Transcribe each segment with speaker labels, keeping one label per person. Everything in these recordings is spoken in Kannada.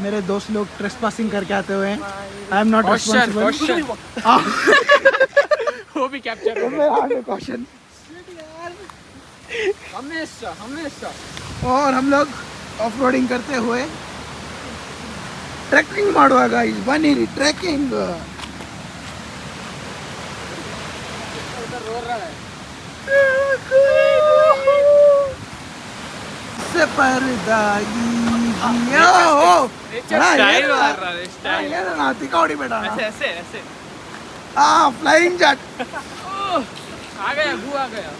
Speaker 1: मेरे दोस्त लोग ट्रेस पासिंग करके आते हुए हैं. I am not responsible.
Speaker 2: वो भी कैप्चर
Speaker 1: क्वेश्चन.
Speaker 2: हमेशा
Speaker 1: और हम लोग ऑफ रोडिंग करते हुए ट्रैकिंग ಮಾಡುವ गाइस बनी ट्रैकिंग. से पर्दागी
Speaker 2: स्टाइल मार रहा है स्टाइल.
Speaker 1: ना तिकावड़ी बेटा.
Speaker 2: ऐसे ऐसे
Speaker 1: हाँ फ्लाइंग जट.
Speaker 2: आ गया भू आ गया.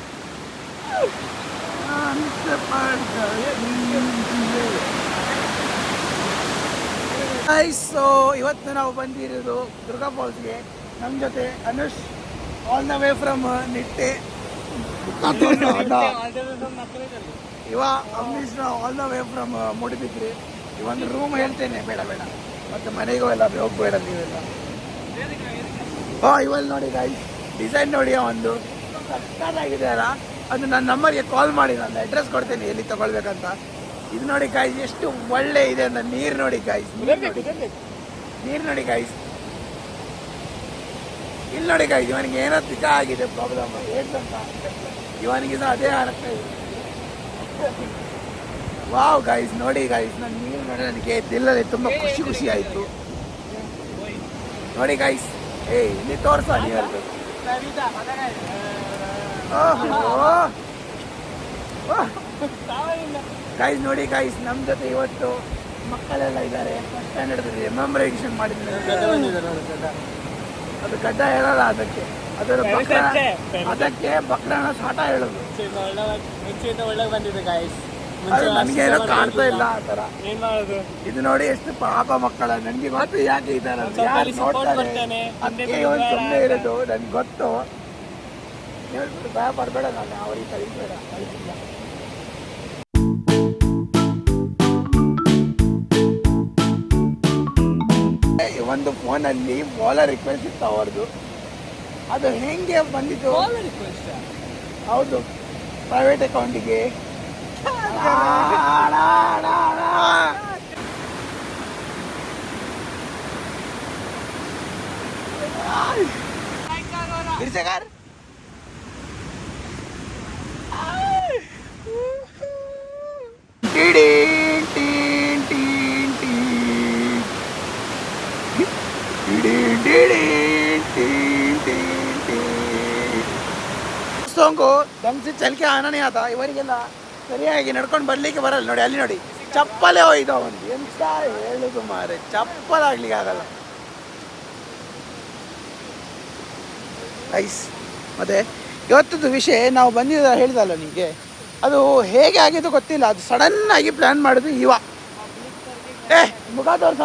Speaker 1: ಸೊ ಇವತ್ತು ನಾವು ಬಂದಿರೋದು ದುರ್ಗಾ ಫಾಲ್ಸ್ಗೆ. ನಮ್ಮ ಜೊತೆ Anush all the way from Nitte. ಇವ Amneesh all the way from Moodbidri. ಇವೊಂದು ರೂಮ್ ಹೇಳ್ತೇನೆ, ಬೇಡ ಬೇಡ ಮತ್ತೆ ಮನೆಗೂ ಎಲ್ಲ ಹೋಗ್ಬೇಡ ನೀವೆಲ್ಲ. ಇವಲ್ಲಿ ನೋಡಿ ಗಾಯ್ಸ್ ಡಿಸೈನ್ ನೋಡಿ, ಒಂದು ಸಕ್ಕತ್ತಾಗಿದೆ ಅಲ್ಲ. ಅದು ನನ್ನ ನಂಬರ್ಗೆ ಕಾಲ್ ಮಾಡಿ ನಾನು ಅಡ್ರೆಸ್ ಕೊಡ್ತೇನೆ ಎಲ್ಲಿ ತಗೊಳ್ಬೇಕಂತ. ಇದು ನೋಡಿ ಗಾಯ್ಸ್ ಎಷ್ಟು ಒಳ್ಳೆ ಇದೆ ಅಂತ. ನೀರು ನೋಡಿ ಗಾಯ್ಸ್, ನೀರು ನೋಡಿ ಗಾಯ್ಸ್. ಇಲ್ಲಿ ನೋಡಿ ಗಾಯ್ಸ್, ಇವನಿಗೆ ಏನೋ ತಿಕ್ಕ ಆಗಿದೆ ಪ್ರಾಬ್ಲಮ್ ಏನಂತ, ಇವನಿಗೆ ಅದೇ ಆಗ್ತಾ ಇದೆ. ವಾವ್ ಗಾಯ್ಸ್ ನೋಡಿ ಗಾಯ್ಸ್, ನಾನು ನೀರು ನೋಡಿ ನನಗೆ ದಿಲ್ಲಲ್ಲಿ ತುಂಬ ಖುಷಿ ಆಯಿತು ನೋಡಿ ಗಾಯ್ಸ್. ಇಲ್ಲಿ ತೋರಿಸ ನೀವಲ್ಲಿ ಗೈಸ್ ನೋಡಿ ಗೈಸ್, ನಮ್ಮ ಜೊತೆ ಇವತ್ತು ಮಕ್ಕಳೆಲ್ಲ ಇದ್ದಾರೆ. ಫಸ್ಟ್ ಸ್ಟ್ಯಾಂಡರ್ಡ್ ಮೆಮೊರೈಸೇಷನ್ ಮಾಡಿದ್ದಾರೆ. ಅದು ಗಡ್ಡ ಹೇಳಲ್ಲ, ಅದಕ್ಕೆ ಅದಕ್ಕೆ ಬಕ್ರನ ಸಾಟ ಹೇಳೋದು.
Speaker 2: ಒಳ್ಳೆ ಬಂದಿದೆ ಗಾಯ್ಸ್,
Speaker 1: ನನಗೇನೋ ಕಾಣ್ತಾ ಇಲ್ಲ ಆ ಥರ.
Speaker 2: ಏನ್ ಮಾಡೋದು?
Speaker 1: ಇದು ನೋಡಿ ಎಷ್ಟು ಪಾಪ ಮಕ್ಕಳ. ನನಗೆ ಗೊತ್ತು ಯಾಕೆ ಈ ಥರ ಸುಮ್ಮನೆ ಇರೋದು, ನನ್ಗೆ ಗೊತ್ತು. ಹೇಳ್ಬಿಟ್ಟು ಭಯ ಪಡಬೇಡ, ನಾನು ಅವ್ರಿಗೆ ಕಳಿಸ್ಬೇಡ. ಒಂದು ಫೋನಲ್ಲಿ ಬಾಲರ್ ರಿಕ್ವೆಸ್ಟ್ ಇತ್ತು ಅವ್ರದ್ದು. ಅದು ಹೆಂಗೆ ಬಂದಿತ್ತು? ಹೌದು, ಪ್ರೈವೇಟ್ ಅಕೌಂಟಿಗೆ. ಗಿರ್ಜಗಾರ್ ಸೋಂಗು ದಂಸಿ ಚಲಿಕೆ ಆನನೇ ಆತ. ಇವರಿಗೆಲ್ಲ ಸರಿಯಾಗಿ ನಡ್ಕೊಂಡು ಬರ್ಲಿಕ್ಕೆ ಬರಲ್ಲ ನೋಡಿ. ಅಲ್ಲಿ ನೋಡಿ ಚಪ್ಪಲೇ ಹೋಯ್ತು ಅವನು. ಎಂತ ಹೇಳುದು ಮಾರೆ, ಚಪ್ಪಲಾಗ್ಲಿಕ್ಕೆ ಆಗಲ್ಲ ಐಸ್. ಮತ್ತೆ ಇವತ್ತದ್ದು ವಿಷಯ ನಾವು ಬಂದಿದ್ದ ಹೇಳಿದಲ್ಲ ನಿಮಗೆ, ಅದು ಹೇಗೆ ಆಗಿದ್ದು ಗೊತ್ತಿಲ್ಲ. ಅದು ಸಡನ್ ಆಗಿ ಪ್ಲ್ಯಾನ್ ಮಾಡಿದ್ದು ಇವ. ಮುಖ ತೋರ್ಸ,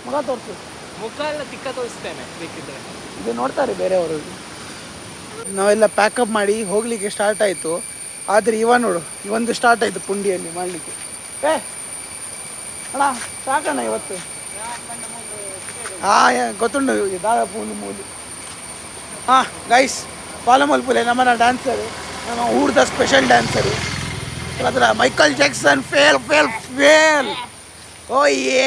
Speaker 1: ಮುಖ ತೋರಿಸು.
Speaker 2: ಮುಖ ಎಲ್ಲ ತಿಕ್ಕ ತೋರಿಸ್ತೇನೆ ಬೇಕಿದ್ರೆ.
Speaker 1: ಇದು ನೋಡ್ತಾರೆ ಬೇರೆಯವರು. ನಾವೆಲ್ಲ ಪ್ಯಾಕಪ್ ಮಾಡಿ ಹೋಗ್ಲಿಕ್ಕೆ ಸ್ಟಾರ್ಟ್ ಆಯಿತು. ಆದರೆ ಇವ ನೋಡು, ಇವೊಂದು ಸ್ಟಾರ್ಟ್ ಆಯಿತು ಪುಂಡಿಯಲ್ಲಿ ಮಾಡಲಿಕ್ಕೆ. ಅಣ್ಣ ಸಾಕಣ್ಣ ಇವತ್ತು. ಗೊತ್ತುಂಡು ದಾದ ಪೂಲು ಮೂಲು. ಗೈಸ್ ಪಾಲಮಲ್ಪುಲೆ ನಮ್ಮನ್ನ ಡ್ಯಾನ್ಸರು, ನಮ್ಮ ಊರ್ದ ಸ್ಪೆಷಲ್ ಡ್ಯಾನ್ಸರು. ಅದರ ಮೈಕಲ್ ಜಾಕ್ಸನ್ ಫೇಲ್. ಓ ಯೇ